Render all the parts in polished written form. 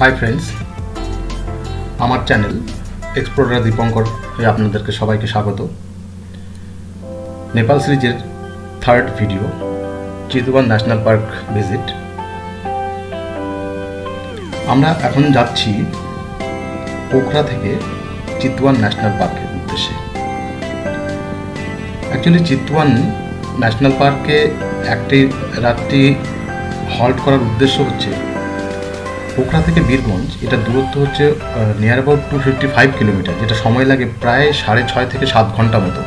Hi friends, আমার channel explorer Dipankar আপনাদেরকে সবাইকে স্বাগত। নেপাল সিরিজের third video, Chitwan national park visit. আমরা এখন যাচ্ছি পোখরা থেকে চিতওয়ান ন্যাশনাল পার্কের উদ্দেশ্যে। অ্যাকচুয়ালি চিতওয়ান ন্যাশনাল পার্কে একটি রাত্রি হল্ট করার উদ্দেশ্য হচ্ছে পোখরা থেকে বীরগঞ্জ। এটা দূরত্ব হচ্ছে নিয়ার অ্যাবাউট 255 কিলোমিটার, যেটা সময় লাগে প্রায় 6.5 থেকে 7 ঘন্টা মতো।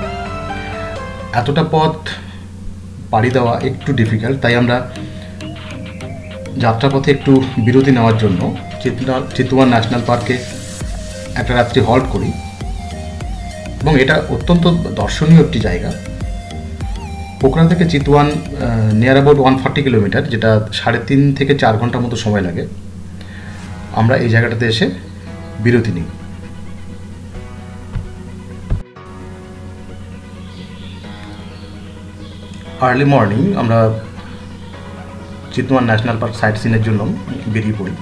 এতটা পথ পাড়ি দেওয়া একটু ডিফিকাল্ট, তাই আমরা যাত্রাপথে একটু বিরতি নেওয়ার জন্য চিতওয়ান ন্যাশনাল পার্কে একটা রাত্রি হল্ট করি। এবং এটা অত্যন্ত দর্শনীয় একটি জায়গা। পোখরা থেকে চিতওয়ান নিয়ার অ্যাবাউট 140 কিলোমিটার, যেটা 3.5 থেকে 4 ঘন্টা মতো সময় লাগে। আমরা এই জায়গাটাতে এসে বিরতি নিই। আর্লি মর্নিং আমরা চিতওয়ান ন্যাশনাল পার্ক সাইট সিনের জন্য বেরিয়ে পড়ি,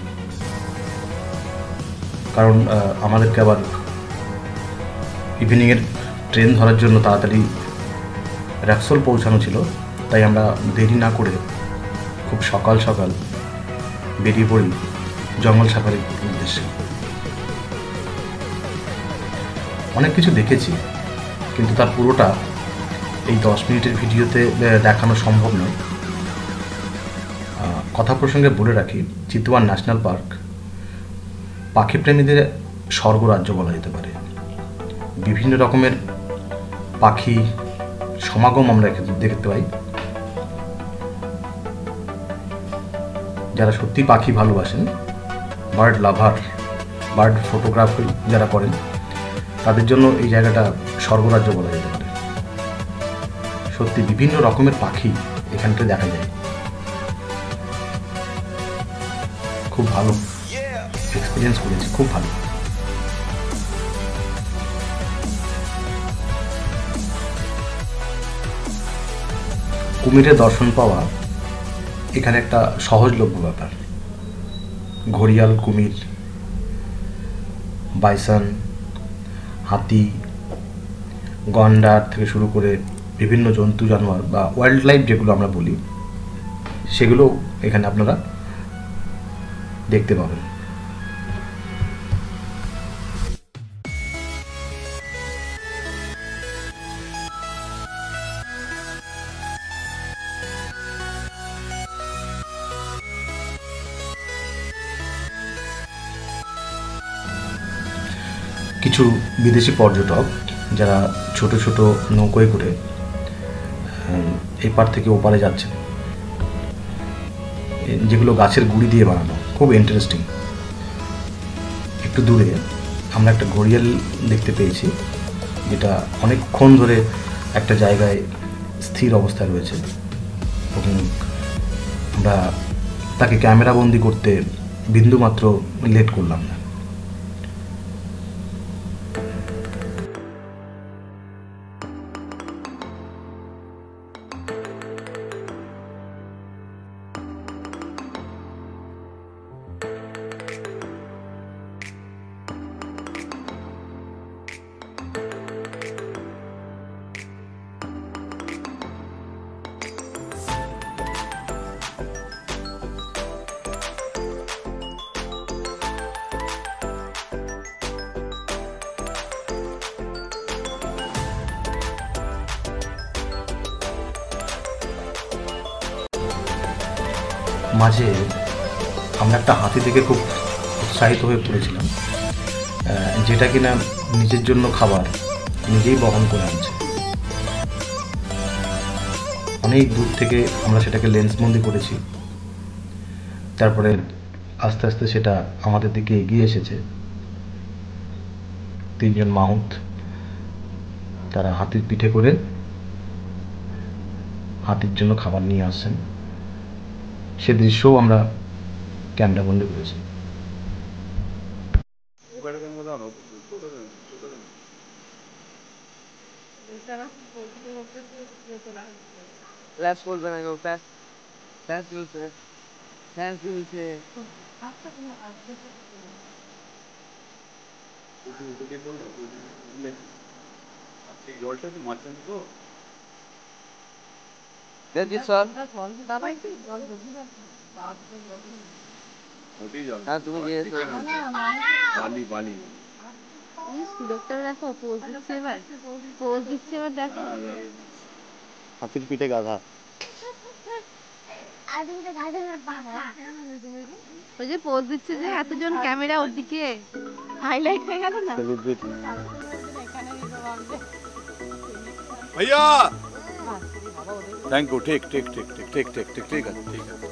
কারণ আমাদেরকে আবার ইভিনিংয়ের ট্রেন ধরার জন্য তাড়াতাড়ি র্যাক্সোল পৌঁছানো ছিল। তাই আমরা দেরি না করে খুব সকাল সকাল বেরিয়ে পড়ি জঙ্গল সাফারির উদ্দেশ্যে। অনেক কিছু দেখেছি, কিন্তু তার পুরোটা এই 10 মিনিটের ভিডিওতে দেখানো সম্ভব নয়। কথা প্রসঙ্গে বলে রাখি, চিতওয়ান ন্যাশনাল পার্ক পাখিপ্রেমীদের স্বর্গরাজ্য বলা যেতে পারে। বিভিন্ন রকমের পাখি সমাগম আমরা দেখতে পাই। যারা সত্যি পাখি ভালোবাসেন, বার্ড লাভার, বার্ড ফটোগ্রাফি যারা করেন, তাদের জন্য এই জায়গাটা স্বর্গরাজ্য বলা যেতে পারে। সত্যি বিভিন্ন রকমের পাখি এখানটা দেখা যায়। খুব ভালো এক্সপিরিয়েন্স করেছি, খুব ভালো। কুমিরের দর্শন পাওয়া এখানে একটা সহজলভ্য ব্যাপার। ঘড়িয়াল, কুমির, বাইসন, হাতি, গন্ডার থেকে শুরু করে বিভিন্ন জন্তু জানোয়ার বা ওয়াইল্ড লাইফ যেগুলো আমরা বলি, সেগুলো এখানে আপনারা দেখতে পাবেন। কিছু বিদেশি পর্যটক যারা ছোট ছোট নৌকোয় করে এই পার থেকে ওপারে যাচ্ছেন, যেগুলো গাছের গুঁড়ি দিয়ে বানানো, খুব ইন্টারেস্টিং। একটু দূরে আমরা একটা ঘড়িয়াল দেখতে পেয়েছি, যেটা অনেকক্ষণ ধরে একটা জায়গায় স্থির অবস্থায় রয়েছে। এবং আমরা তাকে ক্যামেরাবন্দি করতে বিন্দুমাত্র লেট করলাম না। মাঝে আমরা একটা হাতি দেখে খুব উৎসাহিত হয়ে পড়েছিলাম, যেটা কিনা নিজের জন্য খাবার নিজেই বহন করে আনছে। অনেক দূর থেকে আমরা সেটাকে লেন্সবন্দি করেছি। তারপরে আস্তে আস্তে সেটা আমাদের দিকে এগিয়ে এসেছে। 3 জন মাউন্ট, তারা হাতির পিঠে করে হাতির জন্য খাবার নিয়ে আসছেন। সে দৃশ্যও আমরা ক্যামেরাবন্দি করেছি। Left full when I go fast. Fast goes there. হাতির পিঠে গাধা। ওই যে পোজ দিচ্ছে যে এতজন ক্যামেরা ওর দিকে হাইলাইট হয়ে গেল না ভাইয়া থ্যাংক ইউ। ঠিক ঠিক ঠিক ঠিক ঠিক ঠিক ঠিক ঠিক আছে ঠিক আছে।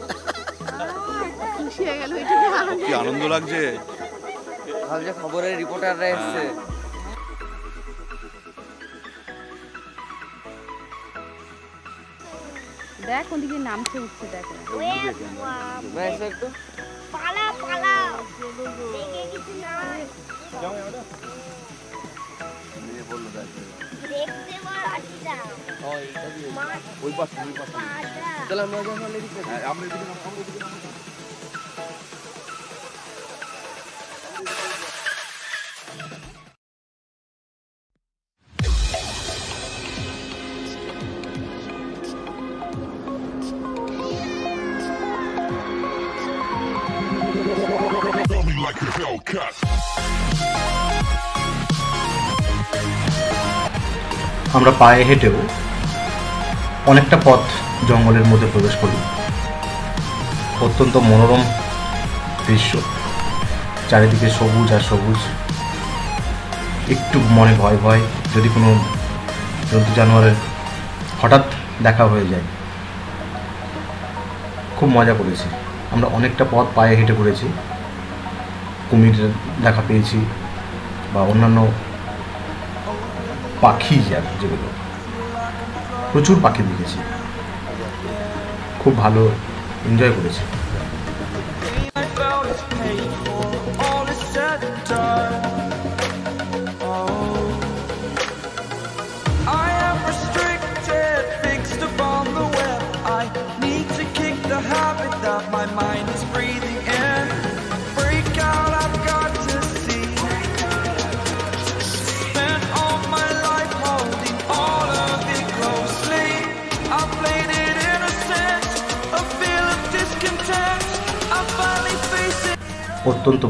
খুশি হয়ে গেল কি আনন্দ লাগছে। ভাবছে খবরের রিপোর্টাররা এসছে। দেখ ওদিকে নামছে উঠছে দেখ একটু পালা পালা দেখে কিছু না দেখতে পাচ্ছি ওই পাশে ওই পাশে চল আমরা যখন এদিকে আমরা এদিকে না আমরা এদিকে না। আমরা পায়ে হেঁটেও অনেকটা পথ জঙ্গলের মধ্যে প্রবেশ করি। অত্যন্ত মনোরম দৃশ্য, চারিদিকে সবুজ আর সবুজ। একটু মনে ভয় ভয় যদি কোনো জন্তু জানোয়ারের হঠাৎ দেখা হয়ে যায়। খুব মজা করেছি আমরা, অনেকটা পথ পায়ে হেঁটে করেছি। কুমির দেখা পেয়েছি বা অন্যান্য পাখি যেগুলো, প্রচুর পাখি দেখেছি, খুব ভালো এনজয় করেছি। অত্যন্ত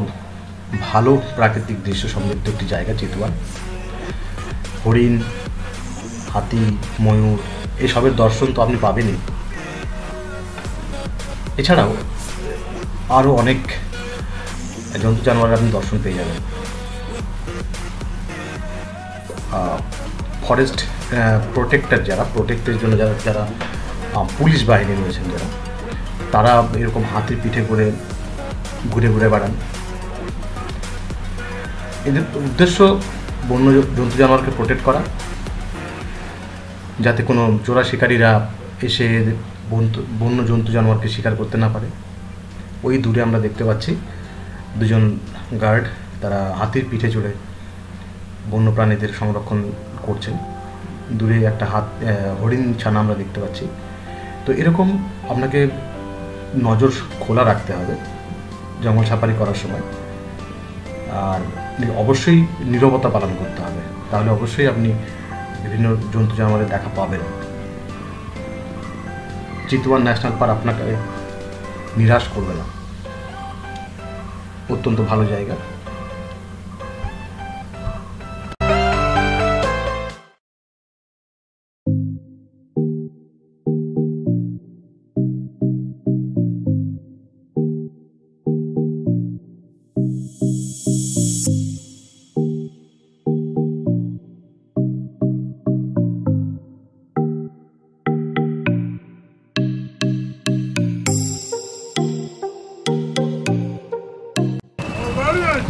ভালো প্রাকৃতিক দৃশ্য সমৃদ্ধ একটি জায়গা চিতওয়ান। হরিণ, হাতি, ময়ূর এসবের দর্শন তো আপনি পাবেনই। এছাড়াও আরও অনেক জন্তু জানোয়ারের আপনি দর্শন পেয়ে যাবেন। ফরেস্ট প্রোটেক্টর যারা, প্রোটেক্টের জন্য যারা যারা পুলিশ বাহিনী রয়েছেন যারা, তারা এরকম হাতির পিঠে করে ঘুরে ঘুরে বেড়ান। এদের উদ্দেশ্য বন্য জন্তু জানোয়ারকে প্রোটেক্ট করা, যাতে কোনো চোরা শিকারীরা এসে বন্য জন্তু জানোয়ারকে শিকার করতে না পারে। ওই দূরে আমরা দেখতে পাচ্ছি দুজন গার্ড, তারা হাতির পিঠে চড়ে বন্য প্রাণীদের সংরক্ষণ করছেন। দূরে একটা হরিণ ছানা আমরা দেখতে পাচ্ছি। তো এরকম আপনাকে নজর খোলা রাখতে হবে জঙ্গল সাফারি করার সময়, আর অবশ্যই নীরবতা পালন করতে হবে, তাহলে অবশ্যই আপনি বিভিন্ন জন্তু জানোয়ারের দেখা পাবেন। চিতওয়ান ন্যাশনাল পার্ক আপনাকে নিরাশ করবে না, অত্যন্ত ভালো জায়গা।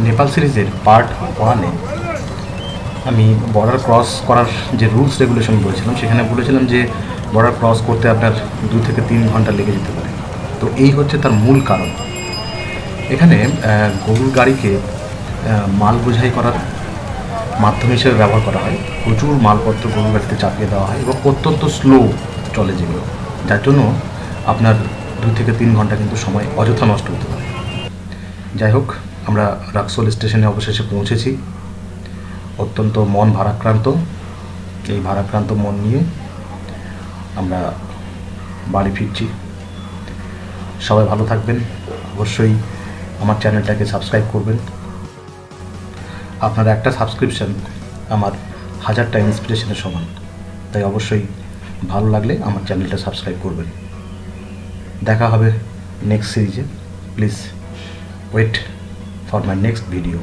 নেপাল সিরিজের পার্ট 1-এ আমি বর্ডার ক্রস করার যে রুলস রেগুলেশন বলেছিলাম, সেখানে বলেছিলাম যে বর্ডার ক্রস করতে আপনার 2 থেকে 3 ঘন্টা লেগে যেতে পারে। তো এই হচ্ছে তার মূল কারণ। এখানে গরুর গাড়িকে মাল বোঝাই করার মাধ্যম হিসেবে ব্যবহার করা হয়। প্রচুর মালপত্র গরুর গাড়িতে চাপিয়ে দেওয়া হয় এবং অত্যন্ত স্লো চলে যেগুলো, যার জন্য আপনার 2 থেকে 3 ঘন্টা কিন্তু সময় অযথা নষ্ট হতে পারে। যাই হোক, আমরা রাক্সোল স্টেশনে অবশেষে পৌঁছেছি। অত্যন্ত মন ভারাক্রান্ত। এই ভারাক্রান্ত মন নিয়ে আমরা বাড়ি ফিরছি। সবাই ভালো থাকবেন। অবশ্যই আমার চ্যানেলটাকে সাবস্ক্রাইব করবেন। আপনার একটা সাবস্ক্রিপশন আমার 1000টা ইন্সপিরেশনের সমান। তাই অবশ্যই ভালো লাগলে আমার চ্যানেলটা সাবস্ক্রাইব করবেন। দেখা হবে নেক্সট সিরিজে। Please wait for my next video.